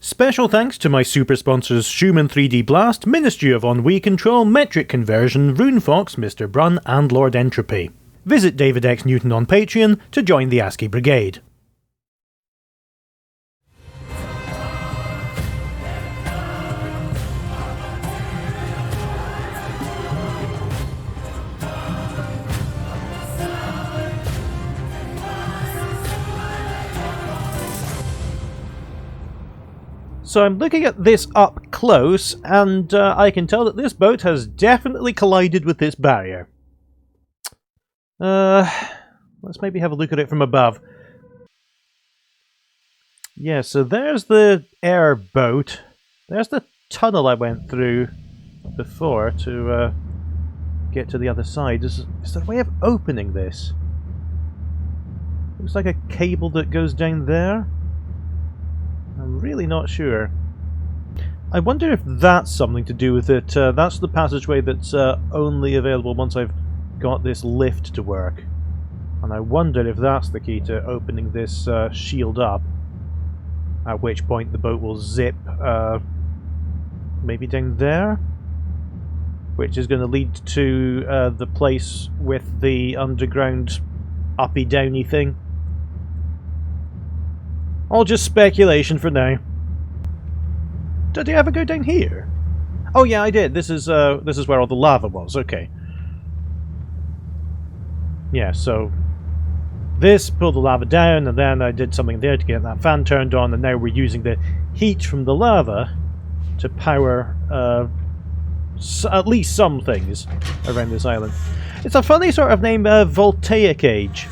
Special thanks to my super sponsors Schumann 3D Blast, Ministry of Ennui Control, Metric Conversion, Runefox, Mr. Brun and Lord Entropy. Visit David X Newton on Patreon to join the ASCII Brigade. So I'm looking at this up close, and I can tell that this boat has definitely collided with this barrier. Let's maybe have a look at it from above. Yeah, so there's the airboat. There's the tunnel I went through before to get to the other side. Is there a way of opening this? Looks like a cable that goes down there. I'm really not sure. I wonder if that's something to do with it. That's the passageway that's only available once I've got this lift to work. And I wonder if that's the key to opening this shield up. At which point the boat will zip maybe down there? Which is going to lead to the place with the underground uppy-downy thing. All just speculation for now. Did he ever go down here? Oh yeah, I did. This is where all the lava was. Okay. Yeah, so this pulled the lava down, and then I did something there to get that fan turned on, and now we're using the heat from the lava to power at least some things around this island. It's a funny sort of name, Voltaic Age.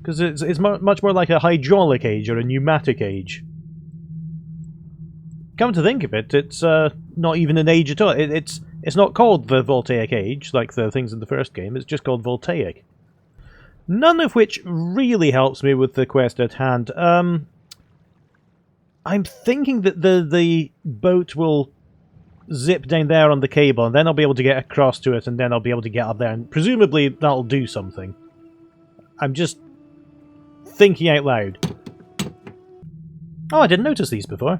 Because it's much more like a hydraulic age or a pneumatic age. Come to think of it, it's not even an age at all. It's not called the Voltaic Age, like the things in the first game. It's just called Voltaic. None of which really helps me with the quest at hand. I'm thinking that the boat will zip down there on the cable, and then I'll be able to get across to it, and then I'll be able to get up there, and presumably that'll do something. I'm just thinking out loud. Oh, I didn't notice these before.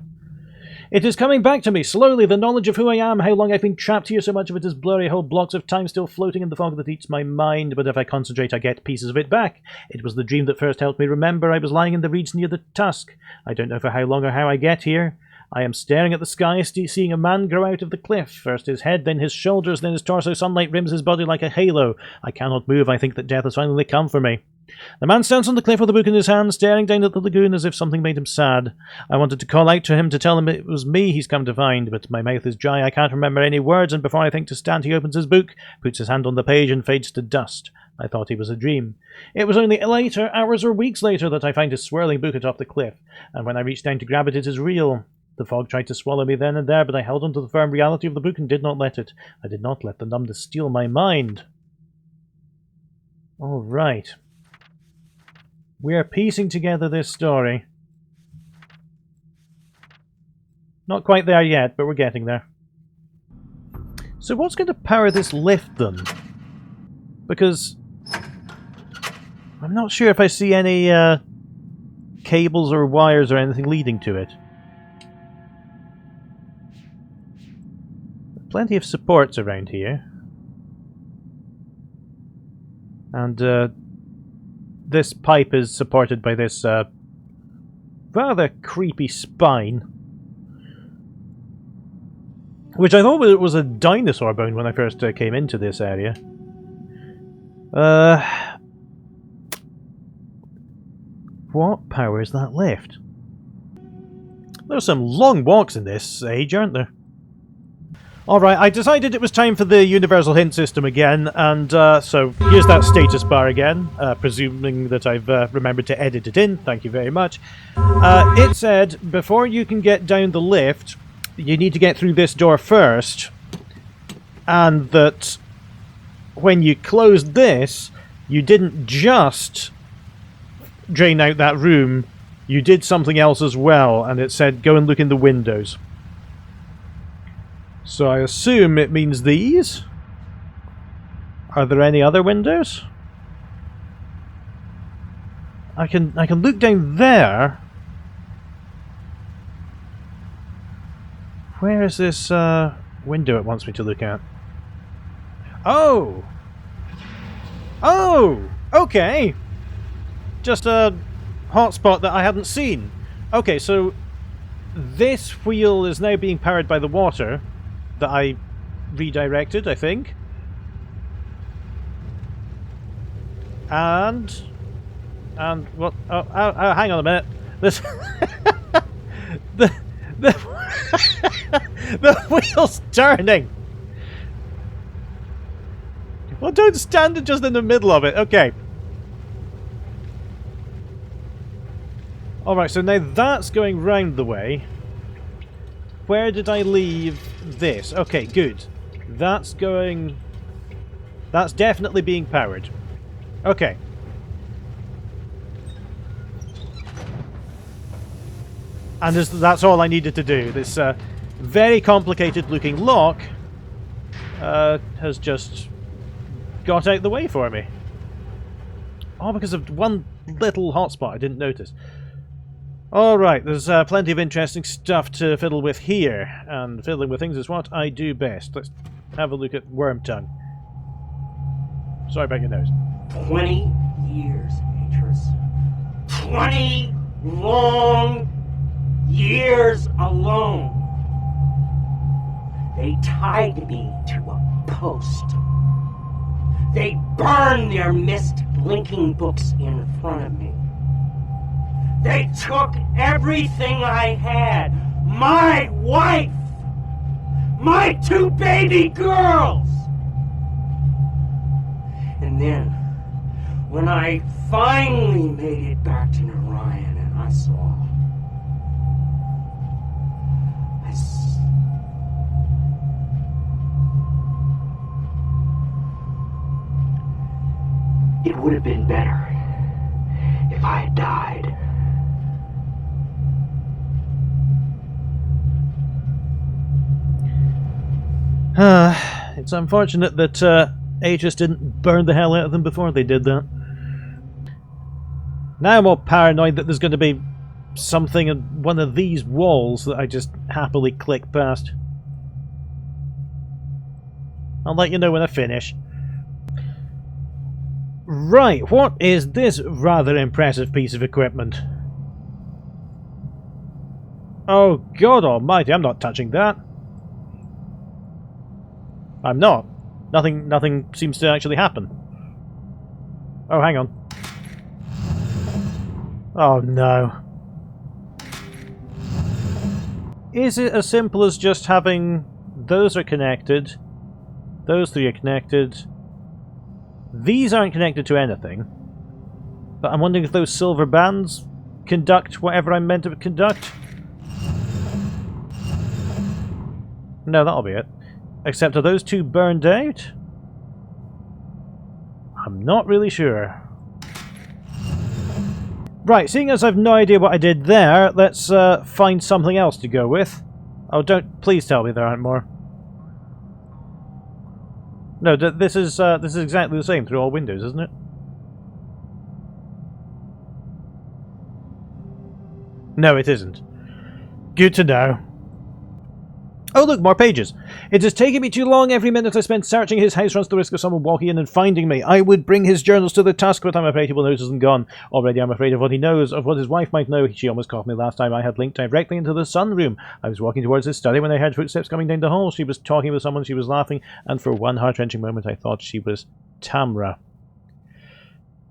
It is coming back to me, slowly, the knowledge of who I am, how long I've been trapped here, so much of it is blurry, whole blocks of time still floating in the fog that eats my mind, but if I concentrate I get pieces of it back. It was the dream that first helped me remember I was lying in the reeds near the tusk. I don't know for how long or how I get here. I am staring at the sky, seeing a man grow out of the cliff. First his head, then his shoulders, then his torso. Sunlight rims his body like a halo. I cannot move. I think that death has finally come for me. The man stands on the cliff with a book in his hand, staring down at the lagoon as if something made him sad. I wanted to call out to him to tell him it was me he's come to find, but my mouth is dry, I can't remember any words, and before I think to stand he opens his book, puts his hand on the page and fades to dust. I thought he was a dream. It was only later, hours or weeks later, that I find his swirling book atop the cliff, and when I reach down to grab it, it is real. The fog tried to swallow me then and there, but I held on to the firm reality of the book and did not let it. I did not let the numbness steal my mind. All right. We are piecing together this story. Not quite there yet, but we're getting there. So what's going to power this lift then? Because I'm not sure if I see any cables or wires or anything leading to it. Plenty of supports around here. And this pipe is supported by this rather creepy spine, which I thought was a dinosaur bone when I first came into this area. What powers that lift? There's some long walks in this age, aren't there? Alright, I decided it was time for the universal hint system again, and so here's that status bar again, presuming that I've remembered to edit it in, thank you very much. It said, before you can get down the lift, you need to get through this door first, and that when you closed this, you didn't just drain out that room, you did something else as well, and it said, go and look in the windows. So I assume it means these? Are there any other windows? I can look down there, Where is this window it wants me to look at? Oh! Oh! Okay! Just a hotspot that I hadn't seen. Okay, so this wheel is now being powered by the water that I redirected, I think. And what? Oh, hang on a minute. This the the wheel's turning. Well, don't stand just in the middle of it. Okay. Alright, so now that's going round the way. Where did I leave this? Okay, good. That's going... That's definitely being powered. Okay. And that's all I needed to do. This very complicated looking lock has just got out the way for me. All because of one little hotspot I didn't notice. Alright, there's plenty of interesting stuff to fiddle with here, and fiddling with things is what I do best. Let's have a look at Wormtongue. Sorry about your nose. 20 years, Atris. 20 long years alone. They tied me to a post. They burned their Myst blinking books in front of me. They took everything I had. My wife! My 2 baby girls! And then, when I finally made it back to Narayan and I saw... It would have been better if I had died. It's unfortunate that Aegis didn't burn the hell out of them before they did that. Now I'm all paranoid that there's going to be something in one of these walls that I just happily click past. I'll let you know when I finish. Right, what is this rather impressive piece of equipment? Oh God almighty, I'm not touching that. I'm not. Nothing seems to actually happen. Oh, hang on. Oh no. Is it as simple as just having those are connected, those 3 are connected, these aren't connected to anything, but I'm wondering if those silver bands conduct whatever I'm meant to conduct? No, that'll be it. Except are those 2 burned out? I'm not really sure. Right, seeing as I've no idea what I did there, let's find something else to go with. Oh, please tell me there aren't more. No, this is exactly the same through all windows, isn't it? No, it isn't. Good to know. Oh look, more pages. It has taken me too long. Every minute I spend searching his house runs the risk of someone walking in and finding me. I would bring his journals to the task, but I'm afraid he will notice them gone. Already I'm afraid of what he knows, of what his wife might know. She almost caught me last time. I had linked directly into the sunroom. I was walking towards his study when I heard footsteps coming down the hall. She was talking with someone, she was laughing, and for one heart-wrenching moment I thought she was Tamra.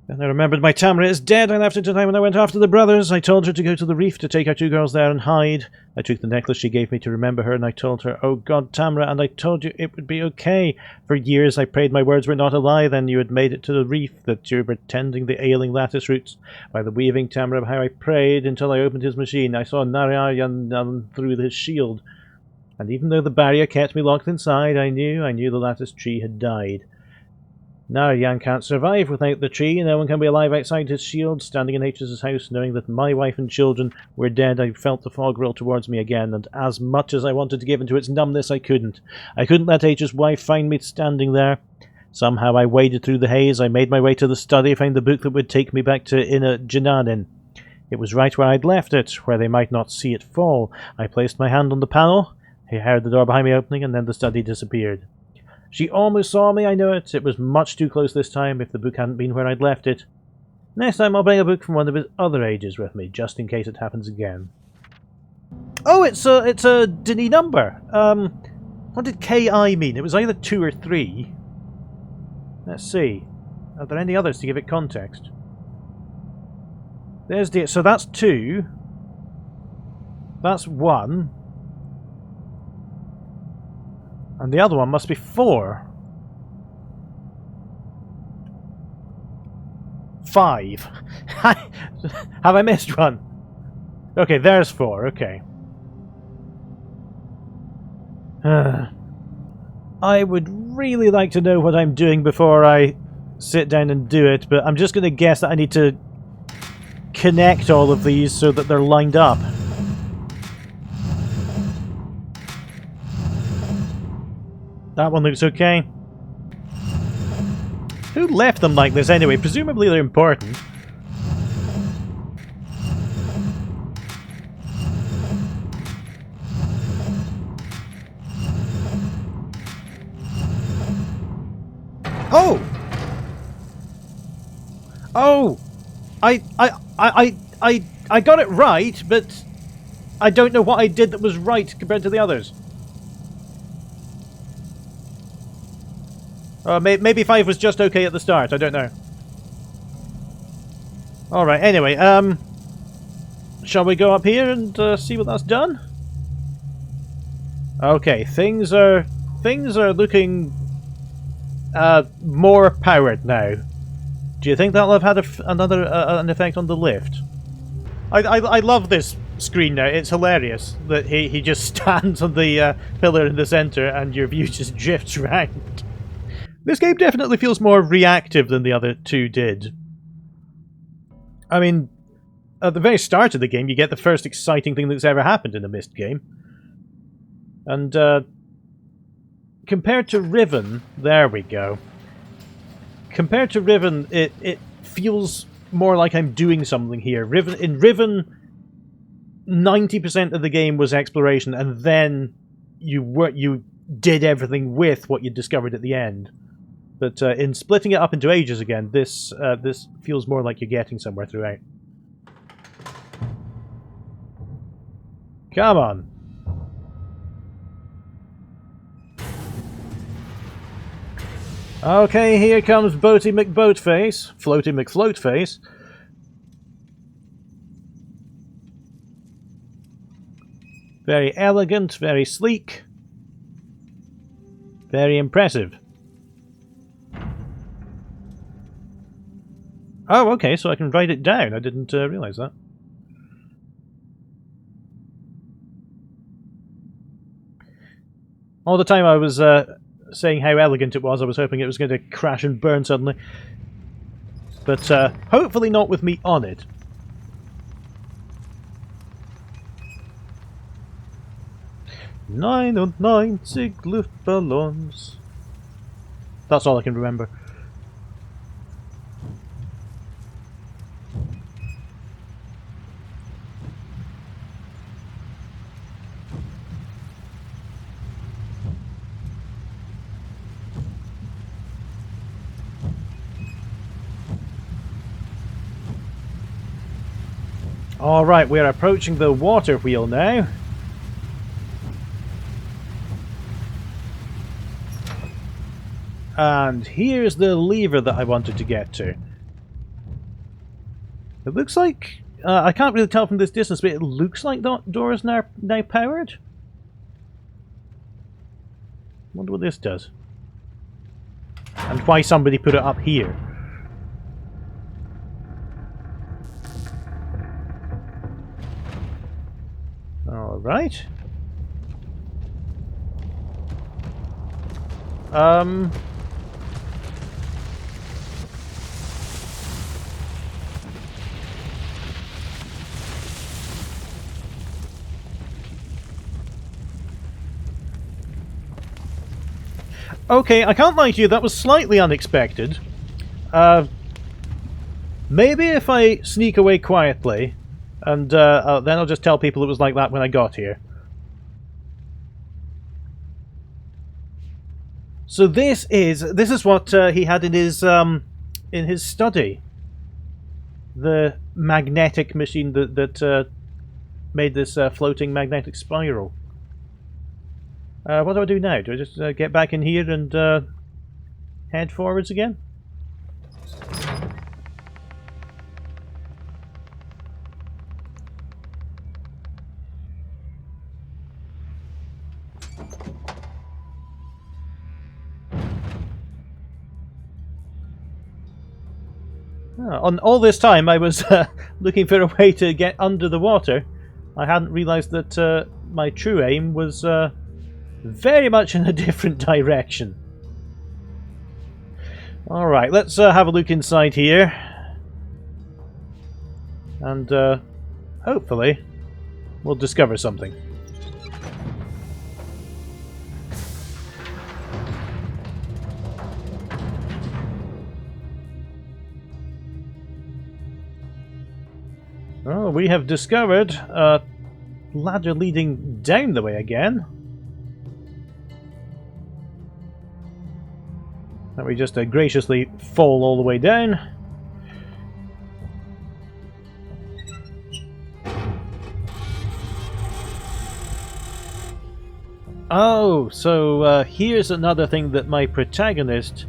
Then I remembered my Tamra is dead. I left it in time when I went after the brothers. I told her to go to the reef to take our 2 girls there and hide. I took the necklace she gave me to remember her, and I told her, oh God, Tamra, and I told you it would be okay. For years I prayed my words were not a lie. Then you had made it to the reef, that you were pretending the ailing lattice roots. By the weaving, Tamra, how I prayed until I opened his machine. I saw Narayan through his shield. And even though the barrier kept me locked inside, I knew the lattice tree had died. Narayan can't survive without the tree. No one can be alive outside his shield. Standing in H's house, knowing that my wife and children were dead, I felt the fog roll towards me again, and as much as I wanted to give into its numbness, I couldn't. I couldn't let H's wife find me standing there. Somehow I waded through the haze. I made my way to the study, found the book that would take me back to Inner Jananin. It was right where I'd left it, where they might not see it fall. I placed my hand on the panel. He heard the door behind me opening, and then the study disappeared. She almost saw me, I know it. It was much too close this time if the book hadn't been where I'd left it. Next time I'll bring a book from one of his other ages with me, just in case it happens again. Oh, it's a Denis number. What did KI mean? It was either 2 or 3. Let's see. Are there any others to give it context? There's the... So that's 2. That's 1. And the other one must be 4. 5. Have I missed one? Okay, there's 4. Okay. I would really like to know what I'm doing before I sit down and do it, but I'm just going to guess that I need to connect all of these so that they're lined up. That one looks okay. Who left them like this anyway? Presumably they're important. Oh! Oh! I got it right, but I don't know what I did that was right compared to the others. Maybe 5 was just okay at the start, I don't know. Alright, anyway, shall we go up here and see what that's done? Okay, things are looking more powered now. Do you think that'll have had an effect on the lift? I love this screen now. It's hilarious that he just stands on the pillar in the center and your view just drifts around. This game definitely feels more reactive than the other two did. I mean, at the very start of the game, you get the first exciting thing that's ever happened in a Myst game. And, compared to Riven, there we go. Compared to Riven, it feels more like I'm doing something here. In Riven, 90% of the game was exploration, and then you did everything with what you discovered at the end. But in splitting it up into ages again, this feels more like you're getting somewhere throughout. Come on. Okay, here comes Boaty McBoatface. Floaty McFloatface. Very elegant, very sleek. Very impressive. Oh, okay, so I can write it down. I didn't realise that. All the time I was saying how elegant it was, I was hoping it was going to crash and burn suddenly. But hopefully not with me on it. Nine und 90 Luftballons. That's all I can remember. Alright, we're approaching the water wheel now. And here's the lever that I wanted to get to. It looks like... I can't really tell from this distance, but it looks like that door is now powered. Wonder what this does. And why somebody put it up here. Alright. Okay, I can't lie to you, that was slightly unexpected. Maybe if I sneak away quietly, and then I'll just tell people it was like that when I got here. So this is what he had in his study. The magnetic machine that made this floating magnetic spiral. What do I do now? Do I just get back in here and head forwards again? On all this time I was looking for a way to get under the water. I hadn't realised that my true aim was very much in a different direction. Alright, let's have a look inside here. And hopefully we'll discover something. Oh, we have discovered a ladder leading down the way again. And we just graciously fall all the way down. Oh, so here's another thing that my protagonist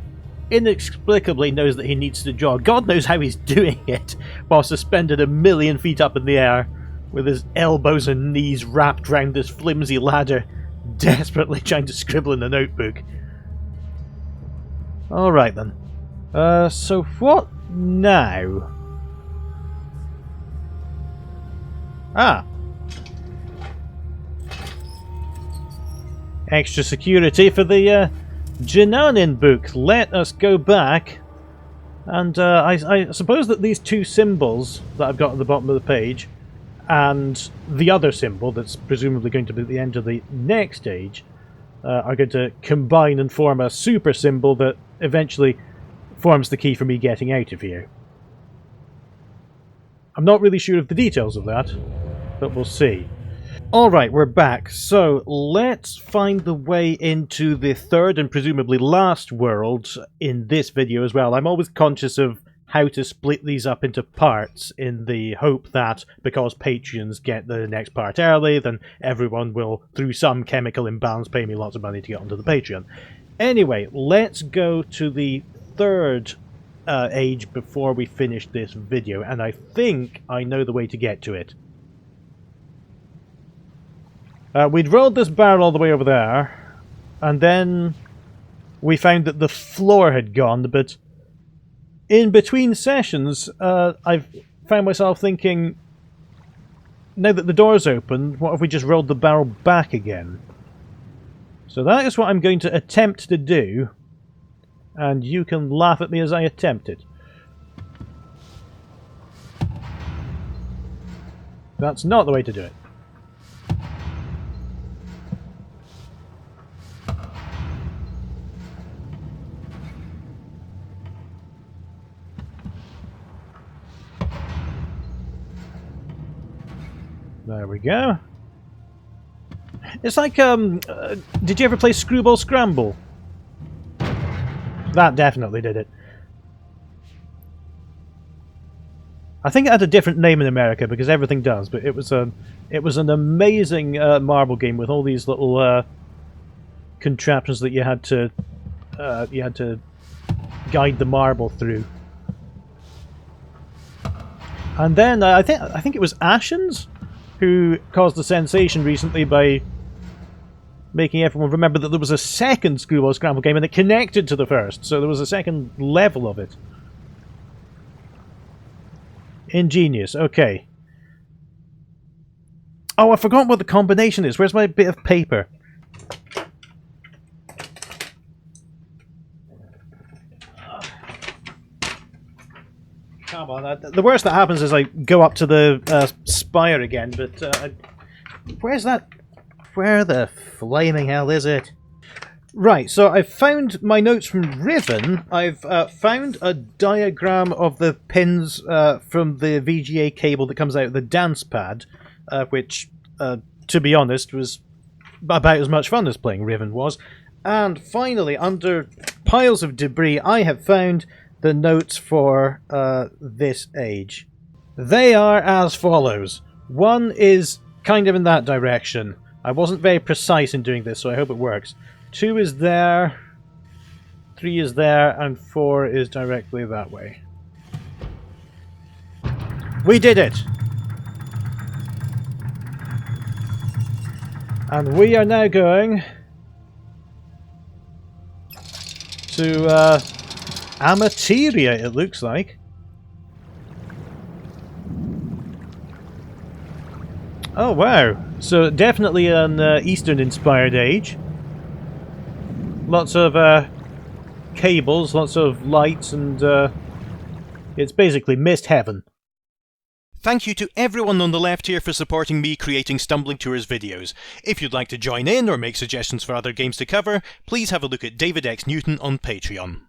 inexplicably knows that he needs to draw. God knows how he's doing it while suspended 1,000,000 feet up in the air with his elbows and knees wrapped round this flimsy ladder, desperately trying to scribble in a notebook. Alright then. So what now? Ah. Extra security for the Jananin book. Let us go back. And I suppose that these two symbols that I've got at the bottom of the page and the other symbol that's presumably going to be at the end of the next stage are going to combine and form a super symbol that eventually forms the key for me getting out of here. I'm not really sure of the details of that, but we'll see. Alright, we're back. So let's find the way into the third and presumably last world in this video as well. I'm always conscious of how to split these up into parts in the hope that because Patreons get the next part early, then everyone will, through some chemical imbalance, pay me lots of money to get onto the Patreon. Anyway, let's go to the third age before we finish this video, and I think I know the way to get to it. We'd rolled this barrel all the way over there, and then we found that the floor had gone, but in between sessions, I've found myself thinking, now that the door's open, what if we just rolled the barrel back again? So that is what I'm going to attempt to do, and you can laugh at me as I attempt it. That's not the way to do it. There we go. It's like, did you ever play Screwball Scramble? That definitely did it. I think it had a different name in America because everything does, but it was an amazing marble game with all these little contraptions that you had to guide the marble through. And then I think it was Ashens who caused a sensation recently by making everyone remember that there was a second Screwball Scramble game and it connected to the first, so there was a second level of it. Ingenious, okay. Oh, I forgot what the combination is. Where's my bit of paper? Come on, the worst that happens is I go up to the spire again, but where's that? Where the flaming hell is it? Right, so I've found my notes from Riven. I've found a diagram of the pins from the VGA cable that comes out of the dance pad, which, to be honest, was about as much fun as playing Riven was. And finally, under piles of debris, I have found the notes for this age. They are as follows. One is kind of in that direction. I wasn't very precise in doing this, so I hope it works. 2 is there, 3 is there, and 4 is directly that way. We did it! And we are now going to Amateria, it looks like. Oh wow, so definitely an Eastern-inspired age. Lots of cables, lots of lights, and it's basically Myst heaven. Thank you to everyone on the left here for supporting me creating Stumbling Tours videos. If you'd like to join in or make suggestions for other games to cover, please have a look at David X Newton on Patreon.